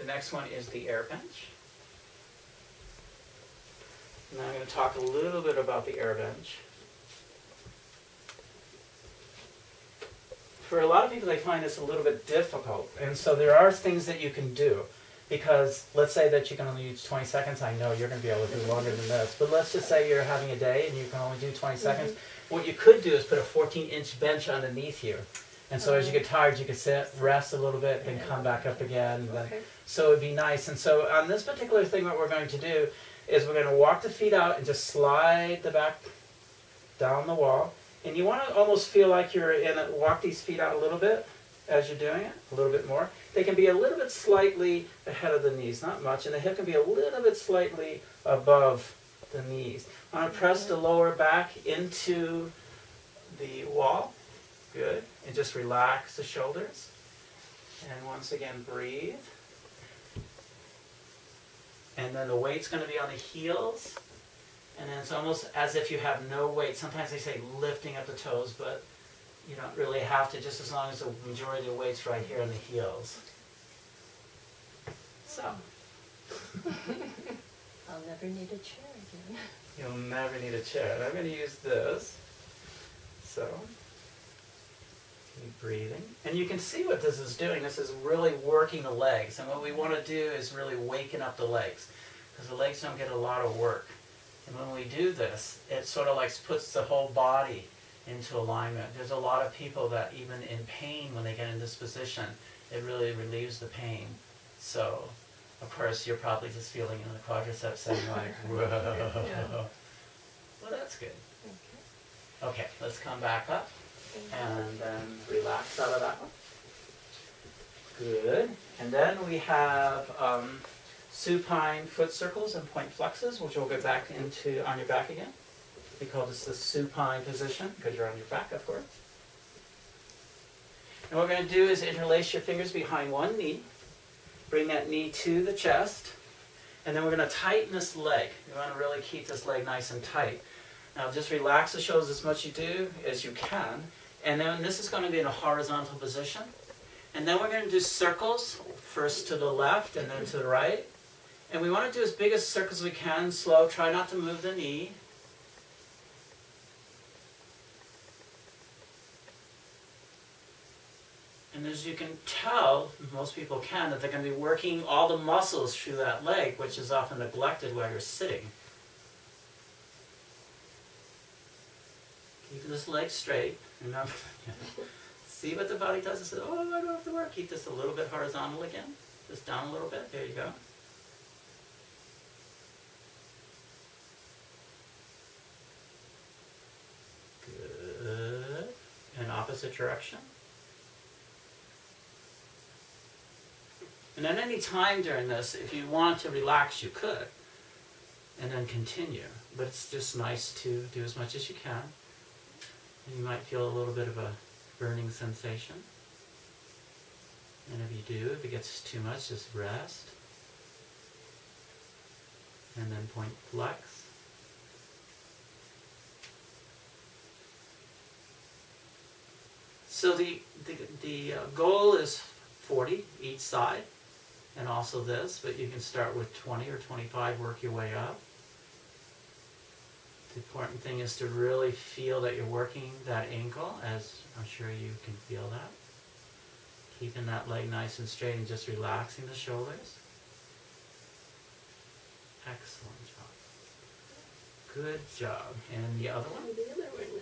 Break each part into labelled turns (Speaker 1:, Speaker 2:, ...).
Speaker 1: next one is the air bench. Now I'm going to talk a little bit about the air bench. For a lot of people, they find this a little bit difficult, and so there are things that you can do. Because let's say that you can only use 20 seconds. I know you're going to be able to do longer than this, but let's just say you're having a day and you can only do 20 seconds. What you could do is put a 14-inch bench underneath you. And so as you get tired, you can sit, rest a little bit, then come back up again. And then, so it would be nice. And so on this particular thing, what we're going to do is we're going to walk the feet out and just slide the back down the wall. And you want to almost feel like you're in it. Walk these feet out a little bit as you're doing it, a little bit more. They can be a little bit slightly ahead of the knees, not much. And the hip can be a little bit slightly above the knees. I want to press the lower back into the wall. Good. And just relax the shoulders. And once again, breathe. And then the weight's going to be on the heels. And then it's almost as if you have no weight. Sometimes they say lifting up the toes, but you don't really have to, just as long as the majority of the weight's right here on the heels. So.
Speaker 2: I'll never need a chair again.
Speaker 1: You'll never need a chair. And I'm going to use this. So. Keep breathing. And you can see what this is doing. This is really working the legs. And what we want to do is really waken up the legs. Because the legs don't get a lot of work. And when we do this, it sort of like puts the whole body into alignment. There's a lot of people that even in pain when they get in this position, it really relieves the pain. So, of course, you're probably just feeling in the quadriceps saying like, whoa. Yeah. Well, that's good. Okay, let's come back up and then relax out of that one. Good. And then we have supine foot circles and point flexes, which we'll get back into on your back again. We call this the supine position because you're on your back, of course. And what we're going to do is interlace your fingers behind one knee. Bring that knee to the chest. And then we're going to tighten this leg. You want to really keep this leg nice and tight. Now just relax the shoulders as much as you can. And then this is going to be in a horizontal position. And then we're going to do circles, first to the left and then to the right. And we want to do as big a circles as we can, slow. Try not to move the knee. And as you can tell, most people can, that they're going to be working all the muscles through that leg, which is often neglected while you're sitting. Keep this leg straight. Remember, see what the body does. It says, oh, I don't have to work. Keep this a little bit horizontal again. Just down a little bit. There you go. Good. And opposite direction. And at any time during this, if you want to relax, you could. And then continue. But it's just nice to do as much as you can. And you might feel a little bit of a burning sensation. And if you do, if it gets too much, just rest. And then point flex. So the goal is 40 each side. And also this, but you can start with 20 or 25, work your way up. The important thing is to really feel that you're working that ankle, as I'm sure you can feel that. Keeping that leg nice and straight and just relaxing the shoulders. Excellent job. Good job. And the other one?
Speaker 2: The other one.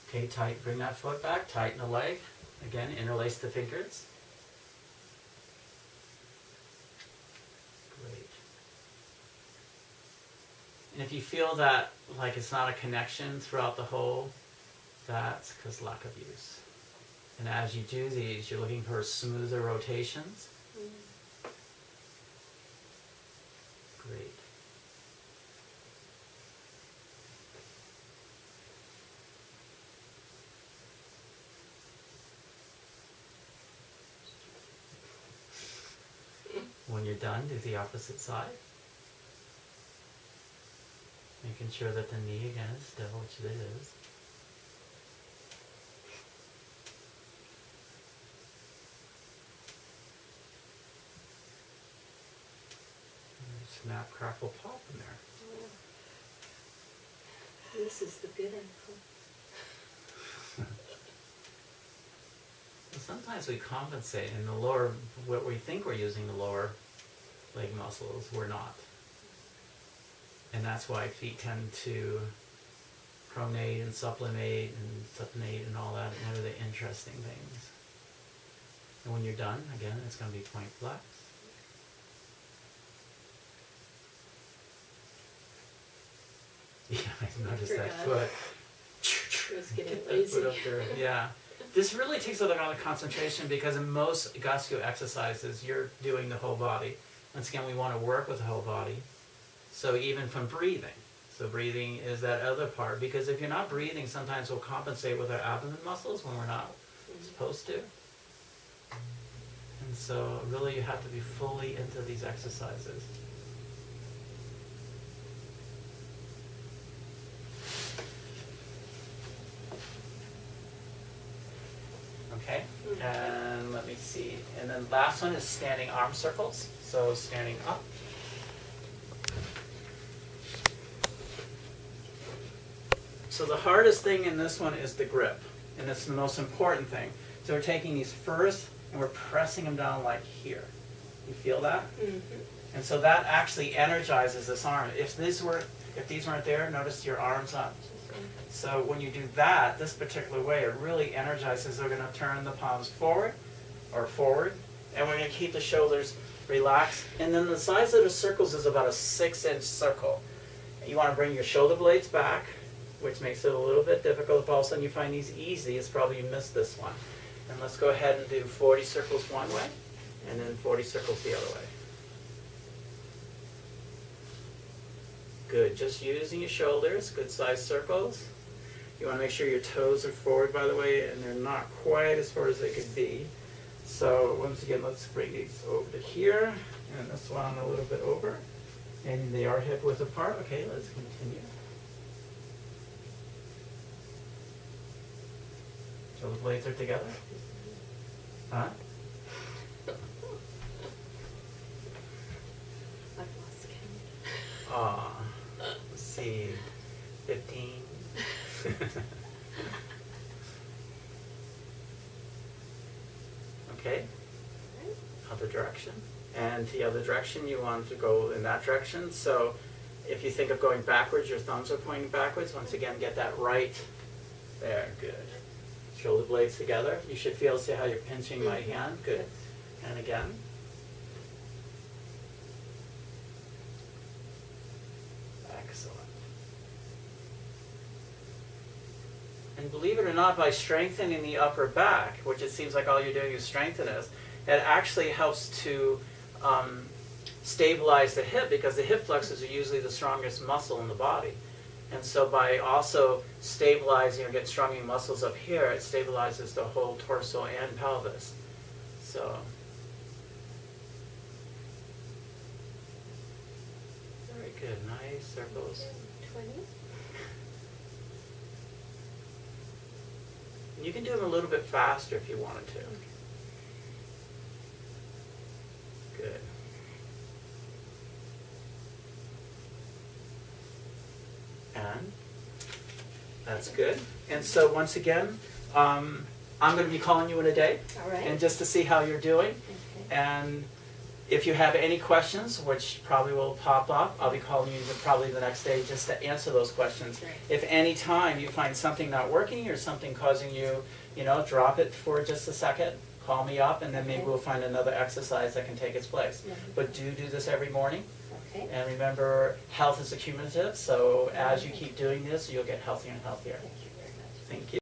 Speaker 1: Okay, bring that foot back, tighten the leg. Again, interlace the fingers. Great. And if you feel that like it's not a connection throughout the whole, that's because lack of use. And as you do these, you're looking for smoother rotations. Great. When you're done, do the opposite side. Making sure that the knee again is still, which it is. snap, crackle, pop in there.
Speaker 2: This is the good info.
Speaker 1: Sometimes we compensate in the lower, what we think we're using the lower leg muscles, we're not. And that's why feet tend to pronate and supinate and all that, and they're the interesting things. And when you're done, again, it's going to be point flex. Yeah, I noticed that foot.
Speaker 2: It was getting
Speaker 1: Get that
Speaker 2: lazy.
Speaker 1: foot up there. Yeah. This really takes a lot of concentration because in most Egoscue exercises, you're doing the whole body. Once again, we want to work with the whole body. So even from breathing. So breathing is that other part, because if you're not breathing, sometimes we'll compensate with our abdomen muscles when we're not supposed to. And so really you have to be fully into these exercises. Okay, and let me see. And then last one is standing arm circles. So standing up. So the hardest thing in this one is the grip, and it's the most important thing. So we're taking these first, and we're pressing them down like here. You feel that?
Speaker 2: Mm-hmm.
Speaker 1: And so that actually energizes this arm. If these weren't there, notice your arms up. So when you do that, this particular way, it really energizes. We're going to turn the palms forward, and we're going to keep the shoulders relaxed. And then the size of the circles is about a 6-inch circle. You want to bring your shoulder blades back, which makes it a little bit difficult. If all of a sudden you find these easy, it's probably you missed this one. And let's go ahead and do 40 circles one way, and then 40 circles the other way. Good, just using your shoulders, good sized circles. You want to make sure your toes are forward, by the way, and they're not quite as far as they could be. So once again, let's bring these over to here, and this one a little bit over. And they are hip width apart. Okay, let's continue. Shoulder blades are together. Huh?
Speaker 2: I've lost count.
Speaker 1: Aw, let's see, 15. Okay, other direction. And the other direction, you want to go in that direction. So if you think of going backwards, your thumbs are pointing backwards. Once again, get that right there. Good. Shoulder blades together. You should feel, see how you're pinching my hand. Good. And again. Excellent. And believe it or not, by strengthening the upper back, which it seems like all you're doing is strengthen it, it actually helps to stabilize the hip, because the hip flexors are usually the strongest muscle in the body. And so by also stabilizing or getting stronger muscles up here, it stabilizes the whole torso and pelvis. So very good, nice circles.
Speaker 2: 20.
Speaker 1: You can do them a little bit faster if you wanted to. Good. And that's good. And so once again, I'm going to be calling you in a day,
Speaker 2: All right.
Speaker 1: and just to see how you're doing.
Speaker 2: Okay.
Speaker 1: And if you have any questions, which probably will pop up, I'll be calling you probably the next day just to answer those questions.
Speaker 2: Great.
Speaker 1: If any time you find something not working or something causing you, drop it for just a second, call me up, and then maybe
Speaker 2: Okay.
Speaker 1: we'll find another exercise that can take its place.
Speaker 2: Mhm.
Speaker 1: But do this every morning.
Speaker 2: Okay.
Speaker 1: And remember, health is accumulative, so as you keep doing this, you'll get healthier and healthier.
Speaker 2: Thank you very much.
Speaker 1: Thank you.